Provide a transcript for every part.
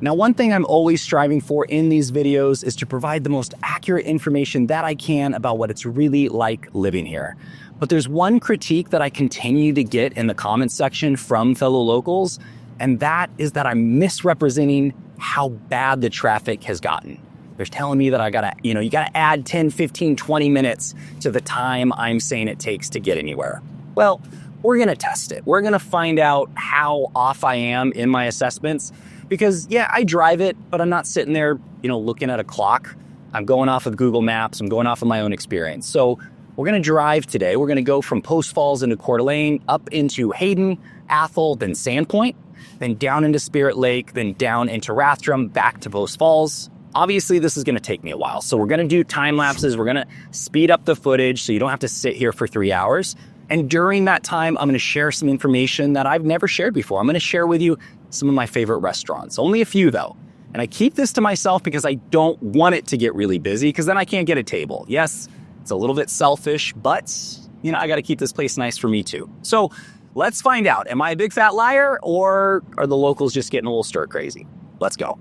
Now, one thing I'm always striving for in these videos is to provide the most accurate information that I can about what it's really like living here. But there's one critique that I continue to get in the comments section from fellow locals, and that is that I'm misrepresenting how bad the traffic has gotten. They're telling me that you gotta add 10, 15, 20 minutes to the time I'm saying it takes to get anywhere. Well, we're gonna test it. We're gonna find out how off I am in my assessments, because yeah, I drive it, but I'm not sitting there, looking at a clock. I'm going off of Google Maps. I'm going off of my own experience. So we're gonna drive today. We're gonna go from Post Falls into Coeur d'Alene, up into Hayden, Athol, then Sandpoint, then down into Spirit Lake, then down into Rathdrum, back to Post Falls. Obviously, this is gonna take me a while. So we're gonna do time lapses. We're gonna speed up the footage so you don't have to sit here for 3 hours. And during that time, I'm gonna share some information that I've never shared before. I'm gonna share with you some of my favorite restaurants. Only a few though. And I keep this to myself because I don't want it to get really busy, because then I can't get a table. Yes, it's a little bit selfish, but I gotta keep this place nice for me too. So let's find out. Am I a big fat liar, or are the locals just getting a little stir crazy? Let's go.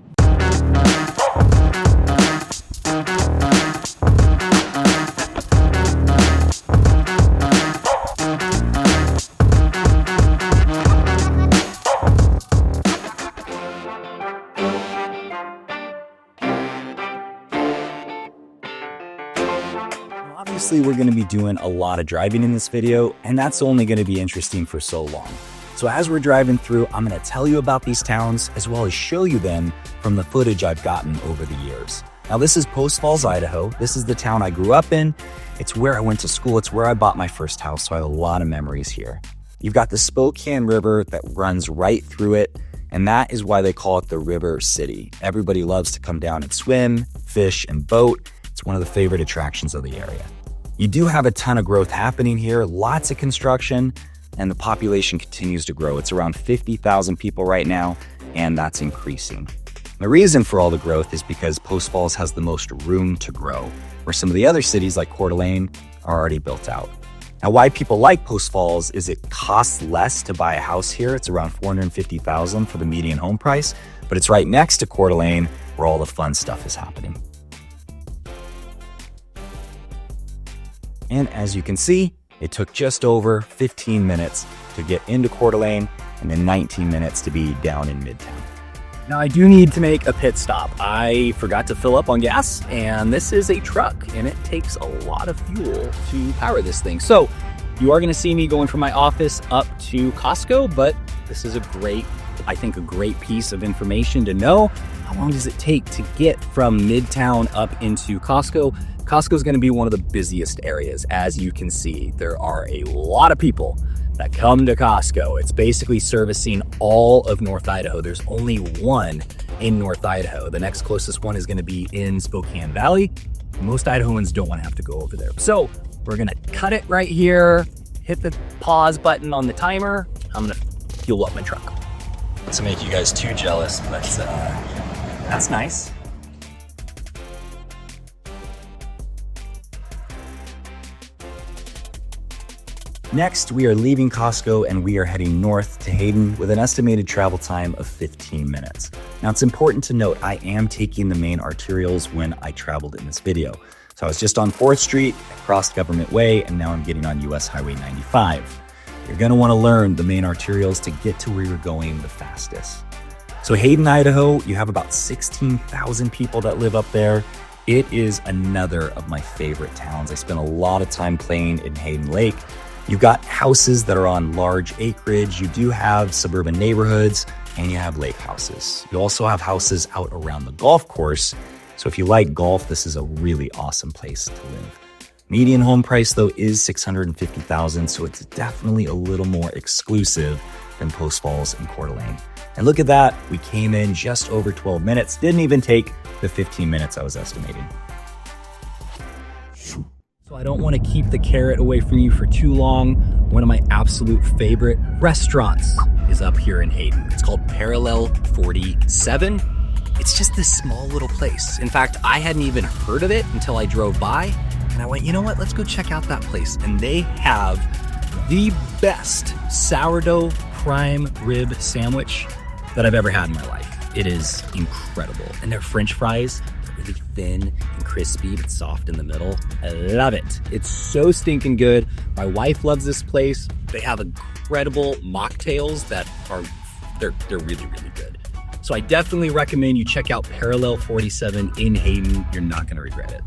Obviously, we're going to be doing a lot of driving in this video, and that's only going to be interesting for so long. So as we're driving through, I'm going to tell you about these towns as well as show you them from the footage I've gotten over the years. Now, this is Post Falls, Idaho. This is the town I grew up in. It's where I went to school. It's where I bought my first house, so I have a lot of memories here. You've got the Spokane River that runs right through it, and that is why they call it the River City. Everybody loves to come down and swim, fish, and boat. It's one of the favorite attractions of the area. You do have a ton of growth happening here, lots of construction, and the population continues to grow. It's around 50,000 people right now, and that's increasing. The reason for all the growth is because Post Falls has the most room to grow, where some of the other cities like Coeur d'Alene are already built out. Now, why people like Post Falls is it costs less to buy a house here. It's around $450,000 for the median home price, but it's right next to Coeur d'Alene where all the fun stuff is happening. And as you can see, it took just over 15 minutes to get into Coeur d'Alene and then 19 minutes to be down in Midtown. Now, I do need to make a pit stop. I forgot to fill up on gas, and this is a truck, and it takes a lot of fuel to power this thing. So you are going to see me going from my office up to Costco, but this is a great piece of information to know. How long does it take to get from Midtown up into Costco? Costco is going to be one of the busiest areas. As you can see, there are a lot of people that come to Costco. It's basically servicing all of North Idaho. There's only one in North Idaho. The next closest one is going to be in Spokane Valley. Most Idahoans don't want to have to go over there. So we're going to cut it right here, hit the pause button on the timer. I'm going to fuel up my truck. Not to make you guys too jealous, but that's nice. Next, we are leaving Costco and we are heading north to Hayden with an estimated travel time of 15 minutes. Now, it's important to note I am taking the main arterials when I traveled in this video. So I was just on 4th Street, I crossed Government Way, and now I'm getting on US Highway 95. You're gonna wanna learn the main arterials to get to where you're going the fastest. So Hayden, Idaho, you have about 16,000 people that live up there. It is another of my favorite towns. I spent a lot of time playing in Hayden Lake. You've got houses that are on large acreage. You do have suburban neighborhoods, and you have lake houses. You also have houses out around the golf course. So if you like golf, this is a really awesome place to live. Median home price, though, is $650,000, so it's definitely a little more exclusive than Post Falls and Coeur d'Alene. And look at that, we came in just over 12 minutes. Didn't even take the 15 minutes I was estimating. So I don't want to keep the carrot away from you for too long. One of my absolute favorite restaurants is up here in Hayden. It's called Parallel 47. It's just this small little place. In fact, I hadn't even heard of it until I drove by, and I went, you know what, let's go check out that place. And they have the best sourdough prime rib sandwich that I've ever had in my life. It is incredible. And their French fries are really thin and crispy but soft in the middle. I love it. It's so stinking good. My wife loves this place. They have incredible mocktails that are, they're really, really good. So I definitely recommend you check out Parallel 47 in Hayden. You're not gonna regret it.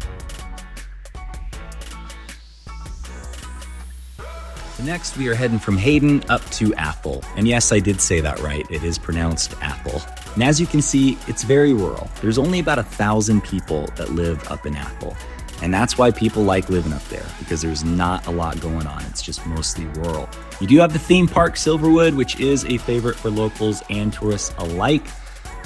Next, we are heading from Hayden up to Athol. And yes, I did say that right. It is pronounced Athol. And as you can see, it's very rural. There's only about 1,000 people that live up in Athol. And that's why people like living up there, because there's not a lot going on. It's just mostly rural. You do have the theme park Silverwood, which is a favorite for locals and tourists alike.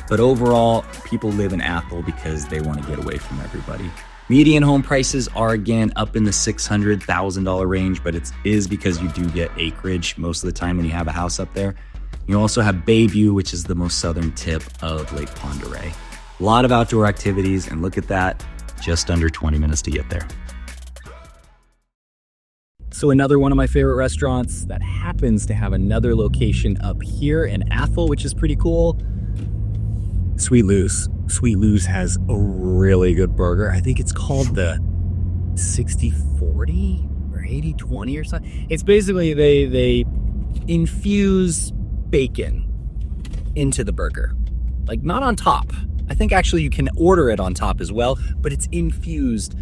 But overall, people live in Athol because they want to get away from everybody. Median home prices are again up in the $600,000 range, but it is because you do get acreage most of the time when you have a house up there. You also have Bayview, which is the most southern tip of Lake Pend Oreille. A lot of outdoor activities, and look at that, just under 20 minutes to get there. So another one of my favorite restaurants that happens to have another location up here in Athol, which is pretty cool. Sweet Lou's. Sweet Lou's has a really good burger. I think it's called the 60-40 or 80-20 or something. It's basically they infuse bacon into the burger. Like, not on top. I think actually you can order it on top as well, but it's infused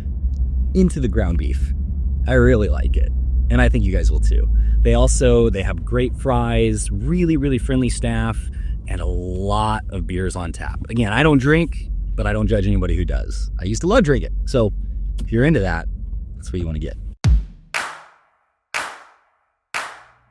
into the ground beef. I really like it. And I think you guys will too. They have great fries, really, really friendly staff, and a lot of beers on tap. Again, I don't drink, but I don't judge anybody who does. I used to love drinking. So if you're into that, that's what you want to get.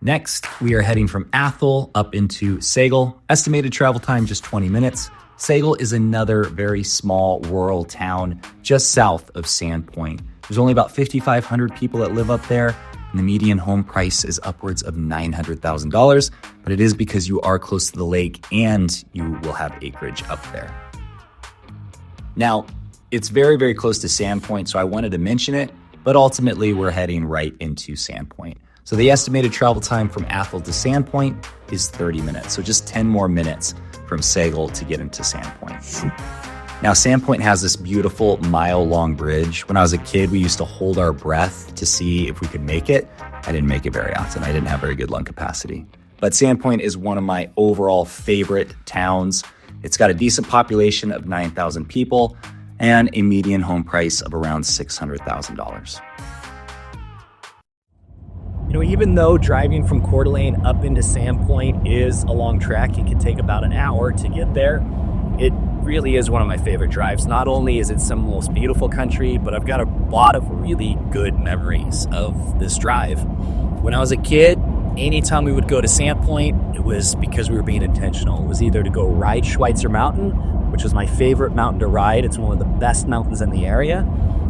Next, we are heading from Athol up into Sagal. Estimated travel time, just 20 minutes. Sagal is another very small rural town just south of Sandpoint. There's only about 5,500 people that live up there. And the median home price is upwards of $900,000, but it is because you are close to the lake and you will have acreage up there. Now, it's very, very close to Sandpoint, so I wanted to mention it, but ultimately we're heading right into Sandpoint. So the estimated travel time from Athol to Sandpoint is 30 minutes, so just 10 more minutes from Sagal to get into Sandpoint. Now, Sandpoint has this beautiful mile-long bridge. When I was a kid, we used to hold our breath to see if we could make it. I didn't make it very often. I didn't have very good lung capacity. But Sandpoint is one of my overall favorite towns. It's got a decent population of 9,000 people and a median home price of around $600,000. You know, even though driving from Coeur d'Alene up into Sandpoint is a long trek, it can take about an hour to get there. It really is one of my favorite drives. Not only is it some of the most beautiful country, but I've got a lot of really good memories of this drive. When I was a kid, anytime we would go to Sandpoint, it was because we were being intentional. It was either to go ride Schweitzer Mountain, which was my favorite mountain to ride. It's one of the best mountains in the area.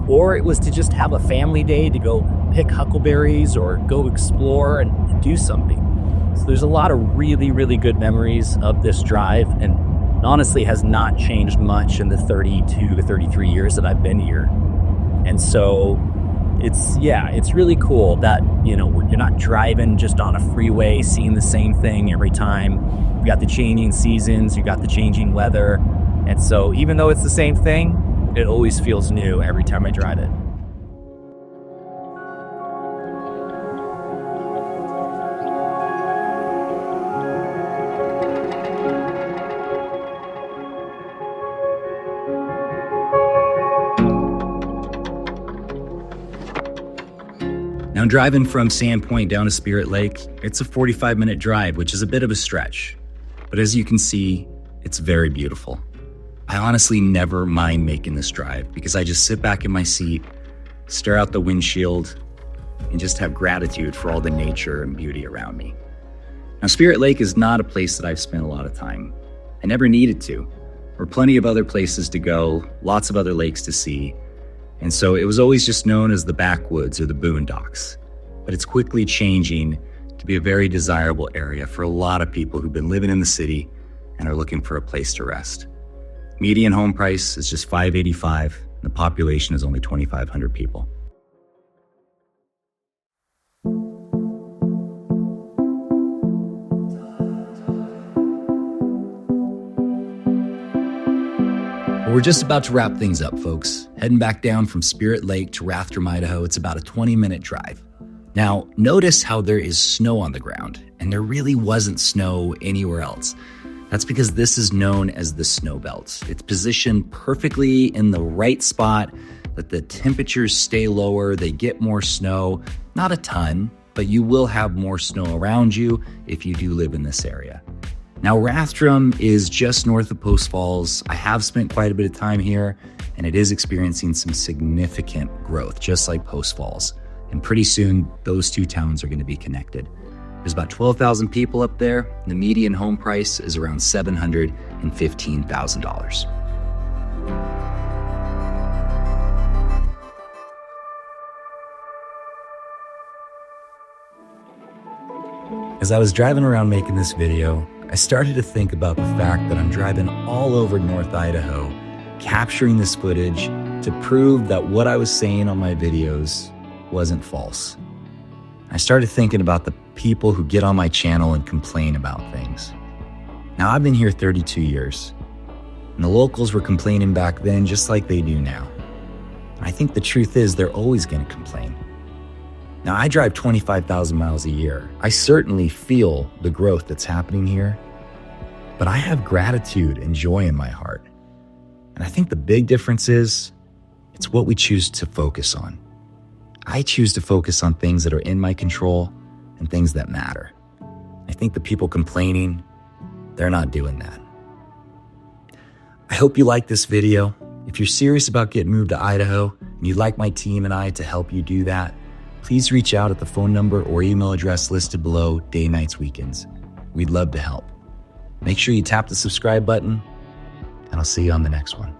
Or it was to just have a family day to go pick huckleberries or go explore and do something. So there's a lot of really, really good memories of this drive, and honestly has not changed much in the 32 to 33 years that I've been here. And so it's really cool that, you know, you're not driving just on a freeway, seeing the same thing every time. You got the changing seasons, you got the changing weather. And so even though it's the same thing, it always feels new every time I drive it. Now, driving from Sandpoint down to Spirit Lake, it's a 45-minute drive, which is a bit of a stretch. But as you can see, it's very beautiful. I honestly never mind making this drive because I just sit back in my seat, stare out the windshield, and just have gratitude for all the nature and beauty around me. Now, Spirit Lake is not a place that I've spent a lot of time. I never needed to. There were plenty of other places to go, lots of other lakes to see. And so it was always just known as the backwoods or the boondocks. But it's quickly changing to be a very desirable area for a lot of people who've been living in the city and are looking for a place to rest. Median home price is just $585, and the population is only 2,500 people. Well, we're just about to wrap things up, folks. Heading back down from Spirit Lake to Rathdrum, Idaho, it's about a 20-minute drive. Now, notice how there is snow on the ground, and there really wasn't snow anywhere else. That's because this is known as the snow belt. It's positioned perfectly in the right spot that the temperatures stay lower, they get more snow, not a ton, but you will have more snow around you if you do live in this area. Now, Rathdrum is just north of Post Falls. I have spent quite a bit of time here, and it is experiencing some significant growth, just like Post Falls. And pretty soon, those two towns are going to be connected. There's about 12,000 people up there. The median home price is around $715,000. As I was driving around making this video, I started to think about the fact that I'm driving all over North Idaho, capturing this footage to prove that what I was saying on my videos wasn't false. I started thinking about the people who get on my channel and complain about things. Now, I've been here 32 years, and the locals were complaining back then just like they do now. I think the truth is they're always going to complain. Now, I drive 25,000 miles a year. I certainly feel the growth that's happening here, but I have gratitude and joy in my heart. And I think the big difference is it's what we choose to focus on. I choose to focus on things that are in my control and things that matter. I think the people complaining, they're not doing that. I hope you like this video. If you're serious about getting moved to Idaho and you'd like my team and I to help you do that, please reach out at the phone number or email address listed below, day, nights, weekends. We'd love to help. Make sure you tap the subscribe button, and I'll see you on the next one.